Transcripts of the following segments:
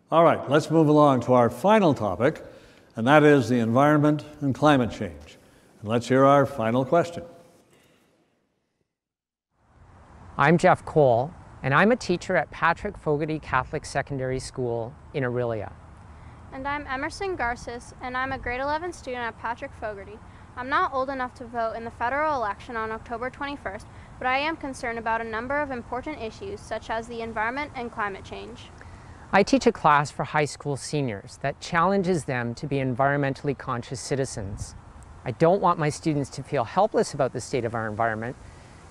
All right, let's move along to our final topic, and that is the environment and climate change. And let's hear our final question. I'm Jeff Cole, and I'm a teacher at Patrick Fogarty Catholic Secondary School in Orillia. And I'm Emerson Garces, and I'm a grade 11 student at Patrick Fogarty. I'm not old enough to vote in the federal election on October 21st, but I am concerned about a number of important issues such as the environment and climate change. I teach a class for high school seniors that challenges them to be environmentally conscious citizens. I don't want my students to feel helpless about the state of our environment,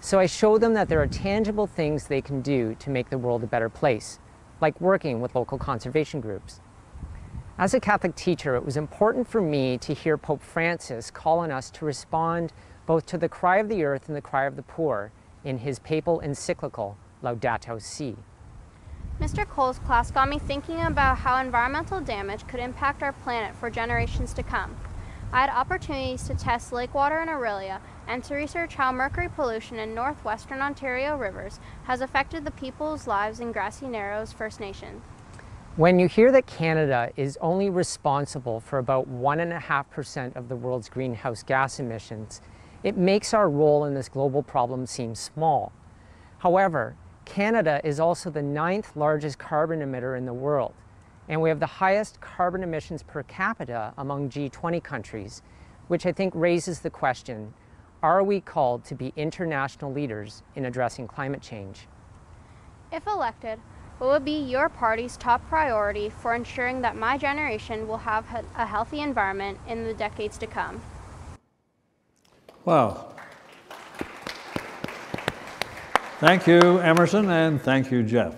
so I show them that there are tangible things they can do to make the world a better place, like working with local conservation groups. As a Catholic teacher, it was important for me to hear Pope Francis call on us to respond both to the cry of the earth and the cry of the poor in his papal encyclical, Laudato Si. Mr. Cole's class got me thinking about how environmental damage could impact our planet for generations to come. I had opportunities to test lake water in Orillia and to research how mercury pollution in northwestern Ontario rivers has affected the people's lives in Grassy Narrows First Nation. When you hear that Canada is only responsible for about 1.5% of the world's greenhouse gas emissions, it makes our role in this global problem seem small. However, Canada is also the 9th largest carbon emitter in the world, and we have the highest carbon emissions per capita among G20 countries, which I think raises the question, are we called to be international leaders in addressing climate change? If elected, what would be your party's top priority for ensuring that my generation will have a healthy environment in the decades to come? Wow. Thank you, Emerson, and thank you, Jeff.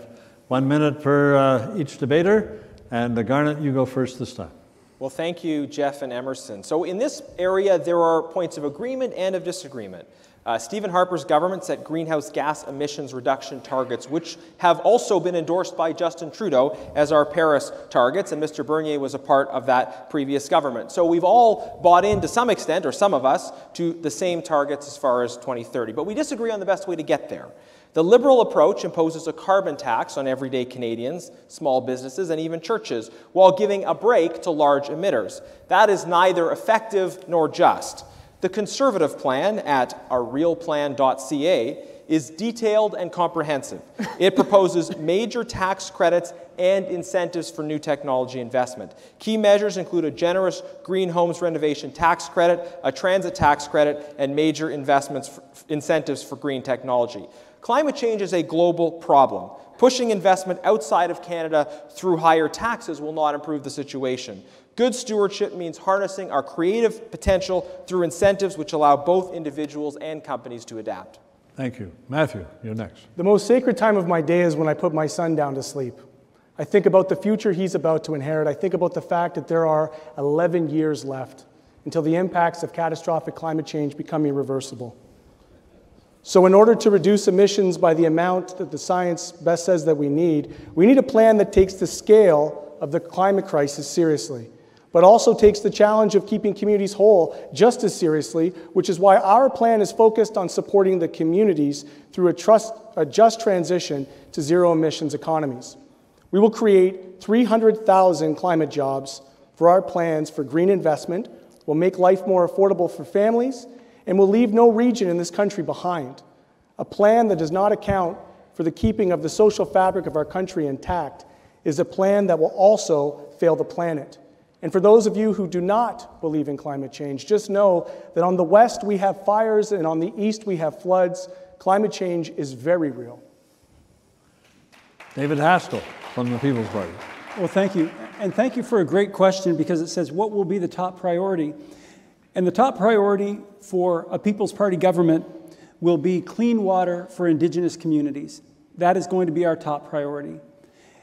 1 minute for each debater, and Garnet, you go first this time. Well, thank you, Jeff and Emerson. So in this area, there are points of agreement and of disagreement. Stephen Harper's government set greenhouse gas emissions reduction targets, which have also been endorsed by Justin Trudeau as our Paris targets, and Mr. Bernier was a part of that previous government. So we've all bought in to some extent, or some of us, to the same targets as far as 2030. But we disagree on the best way to get there. The Liberal approach imposes a carbon tax on everyday Canadians, small businesses, and even churches, while giving a break to large emitters. That is neither effective nor just. The Conservative plan at ourrealplan.ca is detailed and comprehensive. It proposes major tax credits and incentives for new technology investment. Key measures include a generous green homes renovation tax credit, a transit tax credit, and major incentives for green technology. Climate change is a global problem. Pushing investment outside of Canada through higher taxes will not improve the situation. Good stewardship means harnessing our creative potential through incentives which allow both individuals and companies to adapt. Thank you. Matthew, you're next. The most sacred time of my day is when I put my son down to sleep. I think about the future he's about to inherit. I think about the fact that there are 11 years left until the impacts of catastrophic climate change become irreversible. So in order to reduce emissions by the amount that the science best says that we need a plan that takes the scale of the climate crisis seriously, but also takes the challenge of keeping communities whole just as seriously, which is why our plan is focused on supporting the communities through a just transition to zero emissions economies. We will create 300,000 climate jobs for our plans for green investment, will make life more affordable for families, and will leave no region in this country behind. A plan that does not account for the keeping of the social fabric of our country intact is a plan that will also fail the planet. And for those of you who do not believe in climate change, just know that on the west we have fires and on the east we have floods. Climate change is very real. David Haskell from the People's Party. Well, thank you. And thank you for a great question, because it says, what will be the top priority? And the top priority for a People's Party government will be clean water for Indigenous communities. That is going to be our top priority.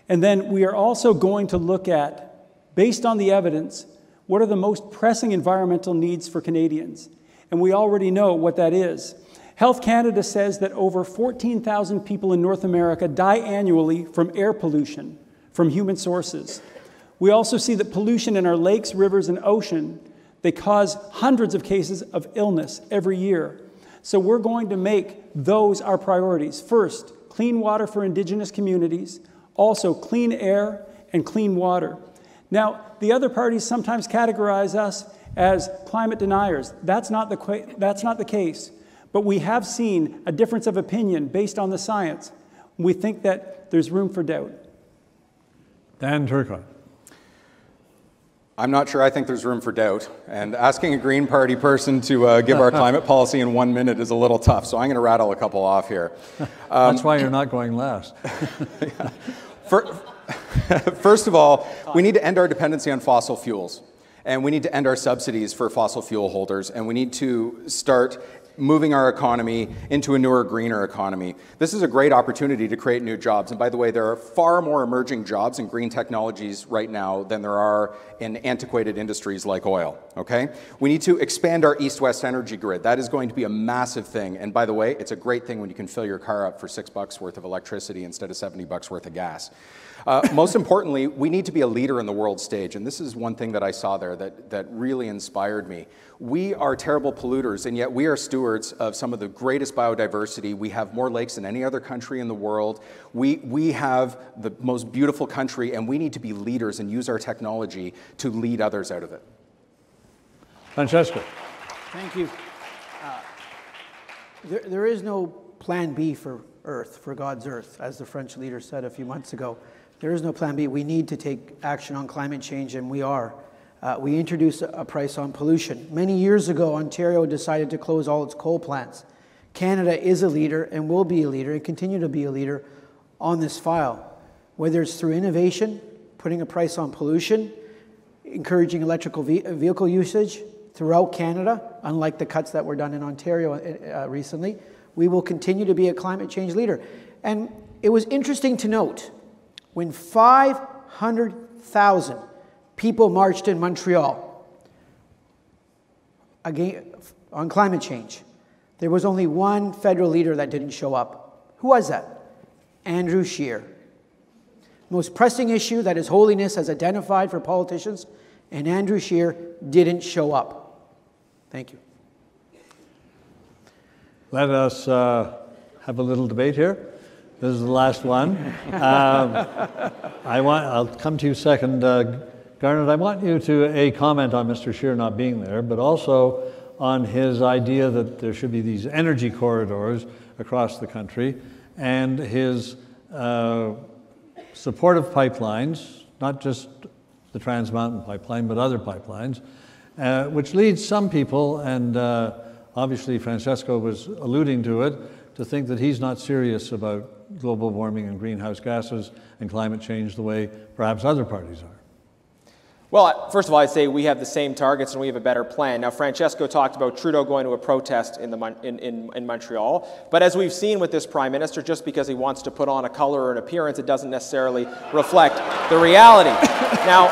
And then we are also going to look at, based on the evidence, what are the most pressing environmental needs for Canadians? And we already know what that is. Health Canada says that over 14,000 people in North America die annually from air pollution from human sources. We also see that pollution in our lakes, rivers, and ocean, they cause hundreds of cases of illness every year. So we're going to make those our priorities. First, clean water for Indigenous communities, also clean air and clean water. Now, the other parties sometimes categorize us as climate deniers. That's not the case. But we have seen a difference of opinion based on the science. We think that there's room for doubt. Dan Turcotte. I'm not sure I think there's room for doubt. And asking a Green Party person to give our climate policy in 1 minute is a little tough. So I'm going to rattle a couple off here. That's why you're not going last. First of all, we need to end our dependency on fossil fuels. And we need to end our subsidies for fossil fuel holders. And we need to start moving our economy into a newer, greener economy. This is a great opportunity to create new jobs. And by the way, there are far more emerging jobs in green technologies right now than there are in antiquated industries like oil, okay? We need to expand our east-west energy grid. That is going to be a massive thing. And by the way, it's a great thing when you can fill your car up for $6 worth of electricity instead of $70 worth of gas. Most importantly, we need to be a leader in the world stage. And this is one thing that I saw there that really inspired me. We are terrible polluters, and yet we are stewards of some of the greatest biodiversity. We have more lakes than any other country in the world. We have the most beautiful country, and we need to be leaders and use our technology to lead others out of it. Francesco. Thank you. There is no plan B for Earth, for God's Earth, as the French leader said a few months ago. There is no plan B. We need to take action on climate change, and we are. We introduced a price on pollution. Many years ago, Ontario decided to close all its coal plants. Canada is a leader and will be a leader and continue to be a leader on this file. Whether it's through innovation, putting a price on pollution, encouraging electrical vehicle usage throughout Canada, unlike the cuts that were done in Ontario recently, we will continue to be a climate change leader. And it was interesting to note, when 500,000 people marched in Montreal again on climate change, there was only one federal leader that didn't show up. Who was that? Andrew Scheer. Most pressing issue that His Holiness has identified for politicians, and Andrew Scheer didn't show up. Thank you. Let us have a little debate here. This is the last one. I'll come to you second. Garnet, I want you to, comment on Mr. Scheer not being there, but also on his idea that there should be these energy corridors across the country, and his support of pipelines, not just the Trans Mountain Pipeline, but other pipelines, which leads some people, and obviously Francesco was alluding to it, to think that he's not serious about global warming and greenhouse gases and climate change the way perhaps other parties are. Well, first of all, I'd say we have the same targets and we have a better plan. Now, Francesco talked about Trudeau going to a protest in Montreal, but as we've seen with this Prime Minister, just because he wants to put on a color or an appearance, it doesn't necessarily reflect the reality. Now,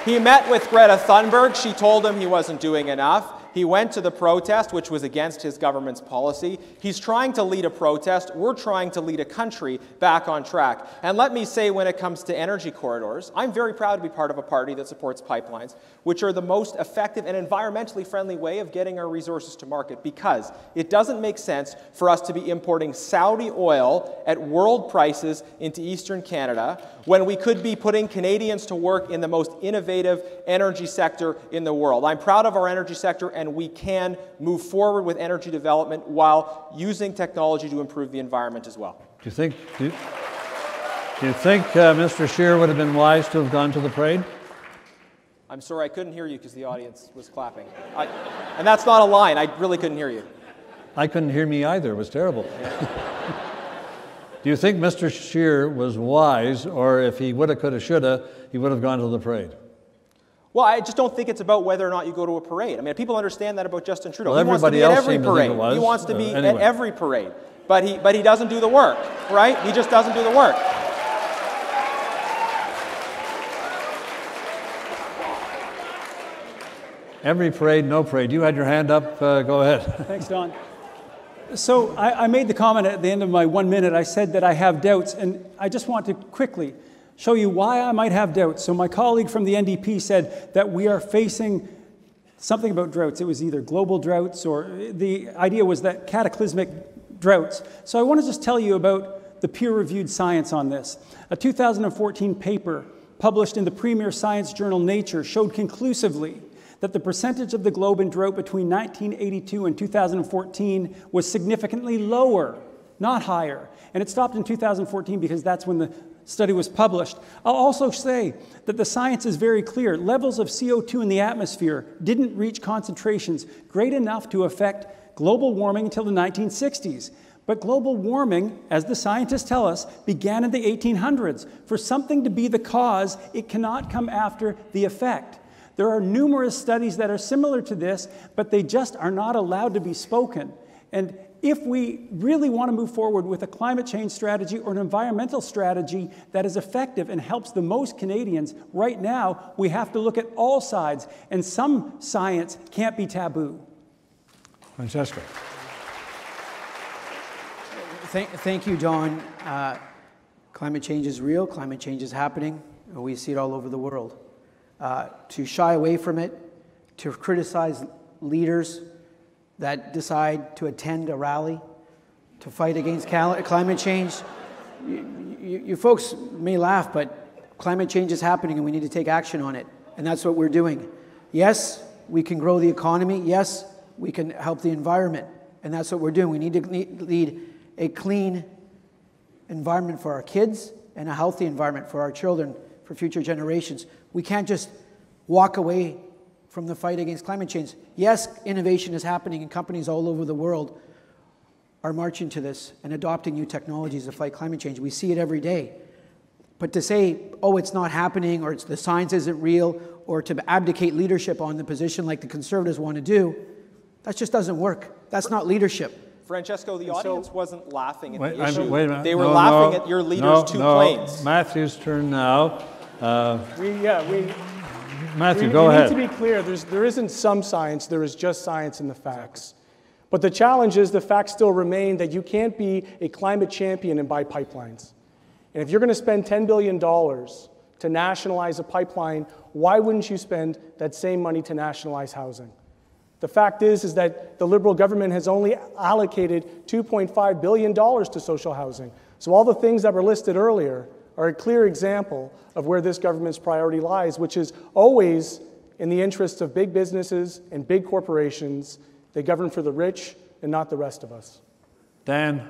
he met with Greta Thunberg. She told him he wasn't doing enough. He went to the protest, which was against his government's policy. He's trying to lead a protest. We're trying to lead a country back on track. And let me say, when it comes to energy corridors, I'm very proud to be part of a party that supports pipelines, which are the most effective and environmentally friendly way of getting our resources to market, because it doesn't make sense for us to be importing Saudi oil at world prices into Eastern Canada when we could be putting Canadians to work in the most innovative energy sector in the world. I'm proud of our energy sector, and we can move forward with energy development while using technology to improve the environment as well. Do you think Mr. Scheer would have been wise to have gone to the parade? I'm sorry, I couldn't hear you because the audience was clapping. And that's not a line. I really couldn't hear you. I couldn't hear me either. It was terrible. Do you think Mr. Scheer was wise, or if he woulda, coulda, shoulda, he would have gone to the parade? Well, I just don't think it's about whether or not you go to a parade. I mean, people understand that about Justin Trudeau. Well, he wants to be at every parade. He wants to be at every parade. But he doesn't do the work, right? He just doesn't do the work. Every parade, no parade. You had your hand up. Go ahead. Thanks, Don. So I made the comment at the end of my 1 minute. I said that I have doubts, and I just want to quickly show you why I might have doubts. So my colleague from the NDP said that we are facing something about droughts. It was either global droughts, or the idea was that cataclysmic droughts. So I want to just tell you about the peer-reviewed science on this. A 2014 paper published in the premier science journal Nature showed conclusively that the percentage of the globe in drought between 1982 and 2014 was significantly lower, not higher. And it stopped in 2014 because that's when the study was published. I'll also say that the science is very clear. Levels of CO2 in the atmosphere didn't reach concentrations great enough to affect global warming until the 1960s. But global warming, as the scientists tell us, began in the 1800s. For something to be the cause, it cannot come after the effect. There are numerous studies that are similar to this, but they just are not allowed to be spoken. And if we really want to move forward with a climate change strategy or an environmental strategy that is effective and helps the most Canadians, right now, we have to look at all sides, and some science can't be taboo. Francesco. Thank you, Don. Climate change is real. Climate change is happening. We see it all over the world. To shy away from it, to criticize leaders that decide to attend a rally, to fight against climate change. You folks may laugh, but climate change is happening and we need to take action on it. And that's what we're doing. Yes, we can grow the economy. Yes, we can help the environment. And that's what we're doing. We need to lead a clean environment for our kids and a healthy environment for our children, for future generations. We can't just walk away from the fight against climate change. Yes, innovation is happening and companies all over the world are marching to this and adopting new technologies to fight climate change. We see it every day. But to say, oh, it's not happening, or the science isn't real, or to abdicate leadership on the position like the Conservatives want to do, that just doesn't work. That's not leadership. Francesco, the audience wasn't laughing at the issue. Wait a minute. They were laughing at your leader's two planes. Matthew's turn now. Matthew, we go ahead. We need to be clear. There isn't some science. There is just science in the facts. But the challenge is the facts still remain that you can't be a climate champion and buy pipelines. And if you're going to spend $10 billion to nationalize a pipeline, why wouldn't you spend that same money to nationalize housing? The fact is that the Liberal government has only allocated $2.5 billion to social housing. So all the things that were listed earlier are a clear example of where this government's priority lies, which is always in the interests of big businesses and big corporations. They govern for the rich and not the rest of us. Dan,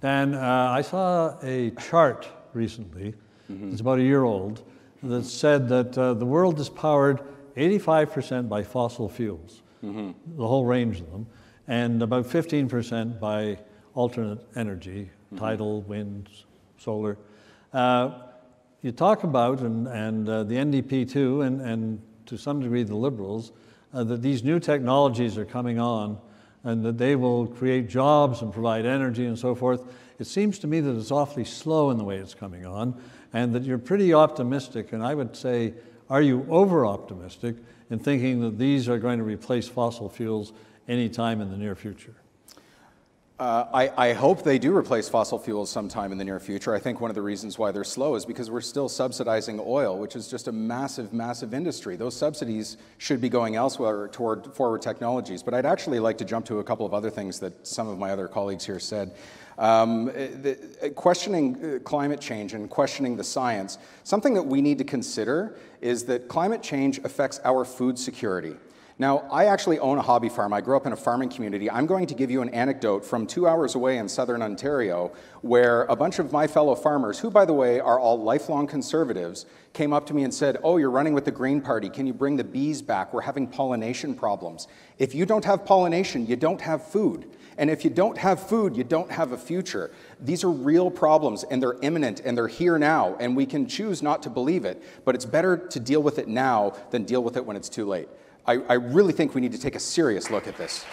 I saw a chart recently, it's about a year old, that said that the world is powered 85% by fossil fuels. The whole range of them, and about 15% by alternate energy, tidal, wind, solar. You talk about, and the NDP too, and to some degree the Liberals, that these new technologies are coming on and that they will create jobs and provide energy and so forth. It seems to me that it's awfully slow in the way it's coming on, and that you're pretty optimistic, and I would say, are you over-optimistic in thinking that these are going to replace fossil fuels anytime in the near future? I hope they do replace fossil fuels sometime in the near future. I think one of the reasons why they're slow is because we're still subsidizing oil, which is just a massive, massive industry. Those subsidies should be going elsewhere toward forward technologies. But I'd actually like to jump to a couple of other things that some of my other colleagues here said. Questioning climate change and questioning the science, something that we need to consider is that climate change affects our food security. Now, I actually own a hobby farm. I grew up in a farming community. I'm going to give you an anecdote from 2 hours away in southern Ontario, where a bunch of my fellow farmers, who, by the way, are all lifelong conservatives, came up to me and said, oh, you're running with the Green Party. Can you bring the bees back? We're having pollination problems. If you don't have pollination, you don't have food. And if you don't have food, you don't have a future. These are real problems, and they're imminent, and they're here now, and we can choose not to believe it, but it's better to deal with it now than deal with it when it's too late. I really think we need to take a serious look at this.